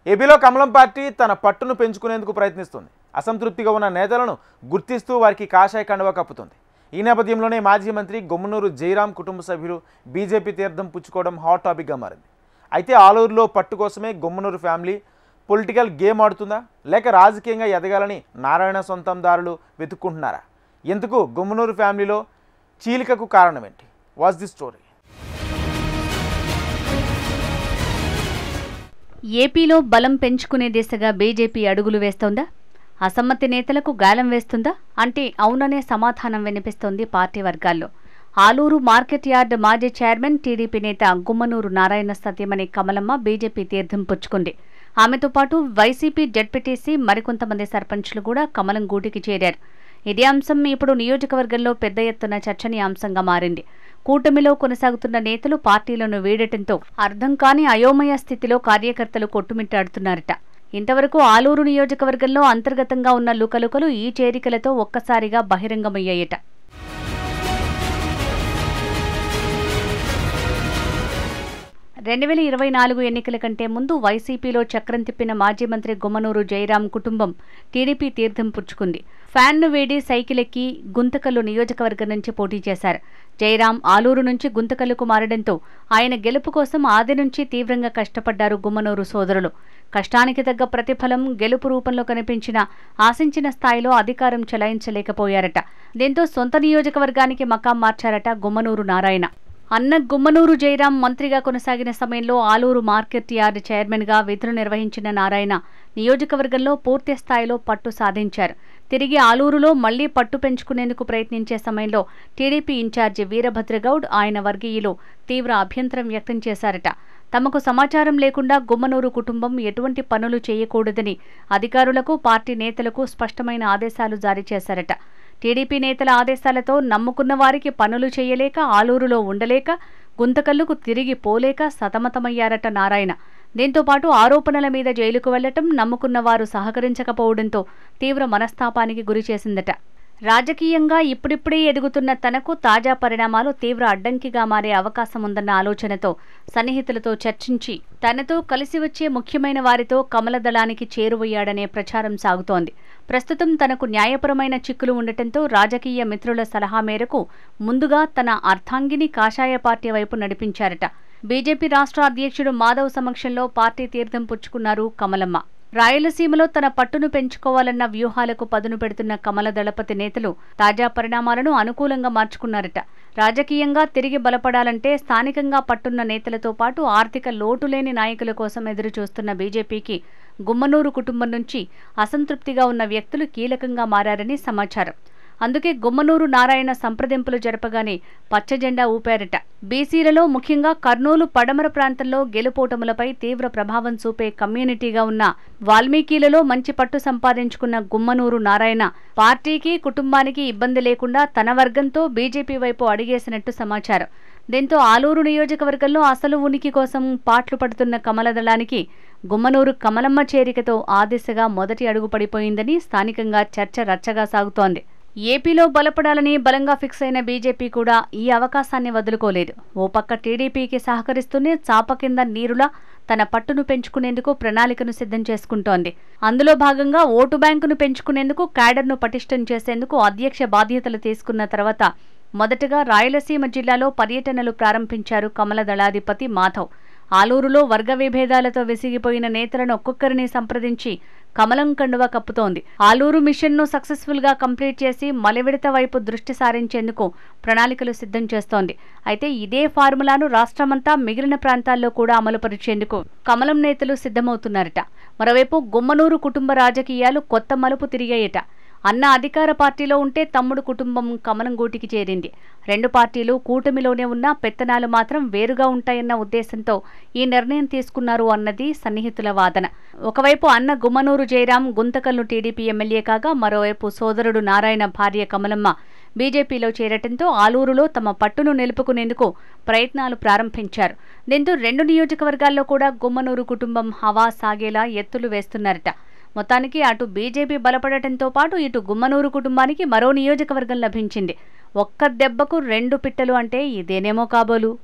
ఏపీలో కమలం పార్టీ తన పట్టును పెంచుకునేందుకు ప్రయత్నిస్తుంది. అసంతృప్తిగా ఉన్న నేతలను గుర్తిస్తూ వారికి కాషాయ కండువా కప్పుతుంది. ఈ నేపథ్యంలోనే మాజీ మంత్రి గుమ్మనూరు జయరాం కుటుంబ సభ్యులు బీజేపీ తీర్థం పుచ్చుకోవడం హాట్ టాపిక్గా మారింది. అయితే ఆలూరులో పట్టు కోసమే గుమ్మనూరు ఫ్యామిలీ పొలిటికల్ గేమ్ ఆడుతుందా, లేక రాజకీయంగా ఎదగాలని నారాయణ సొంతందారులు వెతుక్కుంటున్నారా? ఎందుకు గుమ్మనూరు ఫ్యామిలీలో చీలికకు కారణం ఏంటి? What's the story? ఏపీలో బలం పెంచుకునే దిశగా బీజేపీ అడుగులు వేస్తోందా? అసమ్మతి నేతలకు గాలం వేస్తుందా అంటే అవుననే సమాధానం వినిపిస్తోంది పార్టీ వర్గాల్లో. ఆలూరు మార్కెట్ యార్డ్ మాజీ చైర్మన్ టీడీపీ నేత గుమ్మనూరు నారాయణ సత్యమణి కమలమ్మ బీజేపీ తీర్థం పుచ్చుకుంది. ఆమెతో పాటు వైసీపీ జడ్పీటీసీ మరికొంతమంది సర్పంచ్లు కూడా కమలం గూటికి చేరారు. ఇదే అంశం ఇప్పుడు నియోజకవర్గంలో పెద్ద ఎత్తున చర్చనీయాంశంగా మారింది. కూటమిలో కొనసాగుతున్న నేతలు పార్టీలను వీడటంతో అర్థం కాని అయోమయ స్థితిలో కార్యకర్తలు కొట్టుమిట్టాడుతున్నారట. ఇంతవరకు ఆలూరు నియోజకవర్గంలో అంతర్గతంగా ఉన్న లుకలుకలు ఈ చేరికలతో ఒక్కసారిగా బహిరంగమయ్యాయట. రెండు 2024 ఎన్నికల కంటే ముందు వైసీపీలో చక్రం తిప్పిన మాజీ మంత్రి గుమ్మనూరు జయరాం కుటుంబం టీడీపీ తీర్థం పుచ్చుకుంది. ఫ్యాన్ను వేడి సైకిల్ ఎక్కి గుంతకల్లు నియోజకవర్గం నుంచి పోటీ చేశారు. జయరాం ఆలూరు నుంచి గుంతకల్లుకు మారడంతో ఆయన గెలుపు కోసం ఆది నుంచి తీవ్రంగా కష్టపడ్డారు గుమ్మనూరు సోదరులు. కష్టానికి తగ్గ ప్రతిఫలం గెలుపు రూపంలో కనిపించిన ఆశించిన స్థాయిలో అధికారం చెలాయించలేకపోయారట. దీంతో సొంత నియోజకవర్గానికి మకాం మార్చారట గుమ్మనూరు నారాయణ. అన్న గుమ్మనూరు జయరాం మంత్రిగా కొనసాగిన సమయంలో ఆలూరు మార్కెట్ యార్డ్ చైర్మన్గా విధులు నిర్వహించిన నారాయణ నియోజకవర్గంలో పూర్తి స్థాయిలో పట్టు సాధించారు. తిరిగి ఆలూరులో మళ్లీ పట్టు పెంచుకునేందుకు ప్రయత్నించే సమయంలో టీడీపీ ఇన్ఛార్జి వీరభద్రగౌడ్ ఆయన వర్గీయులు తీవ్ర అభ్యంతరం వ్యక్తం చేశారట. తమకు సమాచారం లేకుండా గుమ్మనూరు కుటుంబం ఎటువంటి పనులు చేయకూడదని అధికారులకు పార్టీ నేతలకు స్పష్టమైన ఆదేశాలు జారీ చేశారట. టీడీపీ నేతల ఆదేశాలతో నమ్ముకున్న వారికి పనులు చేయలేక ఆలూరులో ఉండలేక గుంతకల్లుకు తిరిగి పోలేక సతమతమయ్యారట నారాయణ. దీంతోపాటు ఆరోపణల మీద జైలుకు వెళ్లటం, నమ్ముకున్న వారు సహకరించకపోవడంతో తీవ్ర మనస్తాపానికి గురిచేసిందట. రాజకీయంగా ఇప్పుడిప్పుడే ఎదుగుతున్న తనకు తాజా పరిణామాలు తీవ్ర అడ్డంకిగా మారే అవకాశం ఉందన్న ఆలోచనతో సన్నిహితులతో చర్చించి తనతో కలిసి వచ్చే ముఖ్యమైన వారితో కమలదళానికి చేరువయ్యాడనే ప్రచారం సాగుతోంది. ప్రస్తుతం తనకు న్యాయపరమైన చిక్కులు ఉండటంతో రాజకీయ మిత్రుల సలహా మేరకు ముందుగా తన అర్ధాంగిని కాషాయ పార్టీ వైపు నడిపించారట. బీజేపీ రాష్ట్ర అధ్యక్షుడు మాధవ్ సమక్షంలో పార్టీ తీర్థం పుచ్చుకున్నారు కమలమ్మ. రాయలసీమలో తన పట్టును పెంచుకోవాలన్న వ్యూహాలకు పదును పెడుతున్న కమల దళపతి నేతలు తాజా పరిణామాలను అనుకూలంగా మార్చుకున్నారట. రాజకీయంగా తిరిగి బలపడాలంటే స్థానికంగా పట్టున్న నేతలతో పాటు ఆర్థిక లోటు లేని నాయకుల కోసం ఎదురుచూస్తున్న బీజేపీకి గుమ్మనూరు కుటుంబం నుంచి అసంతృప్తిగా ఉన్న వ్యక్తులు కీలకంగా మారారని సమాచారం. అందుకే గుమ్మనూరు నారాయణ సంప్రదింపులు జరపగానే పచ్చజెండా ఊపారట. బీసీలలో ముఖ్యంగా కర్నూలు పడమర ప్రాంతంలో గెలుపోటములపై తీవ్ర ప్రభావం చూపే కమ్యూనిటీగా ఉన్న వాల్మీకీలలో మంచి పట్టు సంపాదించుకున్న గుమ్మనూరు నారాయణ పార్టీకి కుటుంబానికి ఇబ్బంది లేకుండా తన వర్గంతో బీజేపీ వైపు అడిగేసినట్టు సమాచారం. దీంతో ఆలూరు నియోజకవర్గంలో అసలు ఉనికి కోసం పాట్లు పడుతున్న కమలదళానికి గుమ్మనూరు కమలమ్మ చేరికతో ఆ దిశగా మొదటి అడుగు పడిపోయిందని స్థానికంగా చర్చ రచ్చగా సాగుతోంది. ఏపీలో బలపడాలని బలంగా ఫిక్స్ అయిన బీజేపీ కూడా ఈ అవకాశాన్ని వదులుకోలేదు. ఓ పక్క టీడీపీకి సహకరిస్తూనే చాప కింద నీరులా తన పట్టును పెంచుకునేందుకు ప్రణాళికను సిద్ధం చేసుకుంటోంది. అందులో భాగంగా ఓటు బ్యాంకును పెంచుకునేందుకు క్యాడర్ను పటిష్టం చేసేందుకు అధ్యక్ష బాధ్యతలు తీసుకున్న తర్వాత మొదటగా రాయలసీమ జిల్లాలో పర్యటనలు ప్రారంభించారు కమల దళాధిపతి మాధవ్. ఆలూరులో వర్గ విభేదాలతో విసిగిపోయిన నేతలను ఒక్కొక్కరిని సంప్రదించి కమలం కండువా కప్పుతోంది. ఆలూరు మిషన్ను సక్సెస్ఫుల్ గా కంప్లీట్ చేసి మలివిడత వైపు దృష్టి సారించేందుకు ప్రణాళికలు సిద్ధం చేస్తోంది. అయితే ఇదే ఫార్ములాను రాష్ట్రమంతా మిగిలిన ప్రాంతాల్లో కూడా అమలుపరిచేందుకు కమలం నేతలు సిద్ధమవుతున్నారట. మరోవైపు గుమ్మనూరు కుటుంబ రాజకీయాలు కొత్త మలుపు తిరిగాయట. అన్న అధికార పార్టీలో ఉంటే తమ్ముడు కుటుంబం కమలం గూటికి చేరింది. రెండు పార్టీలు కూటమిలోనే ఉన్న పెత్తనాలు మాత్రం వేరుగా ఉంటాయన్న ఉద్దేశంతో ఈ నిర్ణయం తీసుకున్నారు అన్నది సన్నిహితుల వాదన. ఒకవైపు అన్న గుమ్మనూరు జయరాం గుంతకల్లు టీడీపీ ఎమ్మెల్యే కాగా మరోవైపు సోదరుడు నారాయణ భార్య కమలమ్మ బీజేపీలో చేరటంతో ఆలూరులో తమ పట్టును నిలుపుకునేందుకు ప్రయత్నాలు ప్రారంభించారు. దీంతో రెండు నియోజకవర్గాల్లో కూడా గుమ్మనూరు కుటుంబం హవా సాగేలా ఎత్తులు వేస్తున్నారట. మొత్తానికి అటు బీజేపీ బలపడటంతో పాటు ఇటు గుమ్మనూరు కుటుంబానికి మరో నియోజకవర్గం లభించింది. ఒక్క దెబ్బకు రెండు పిట్టలు అంటే ఇదేనేమో కాబోలు.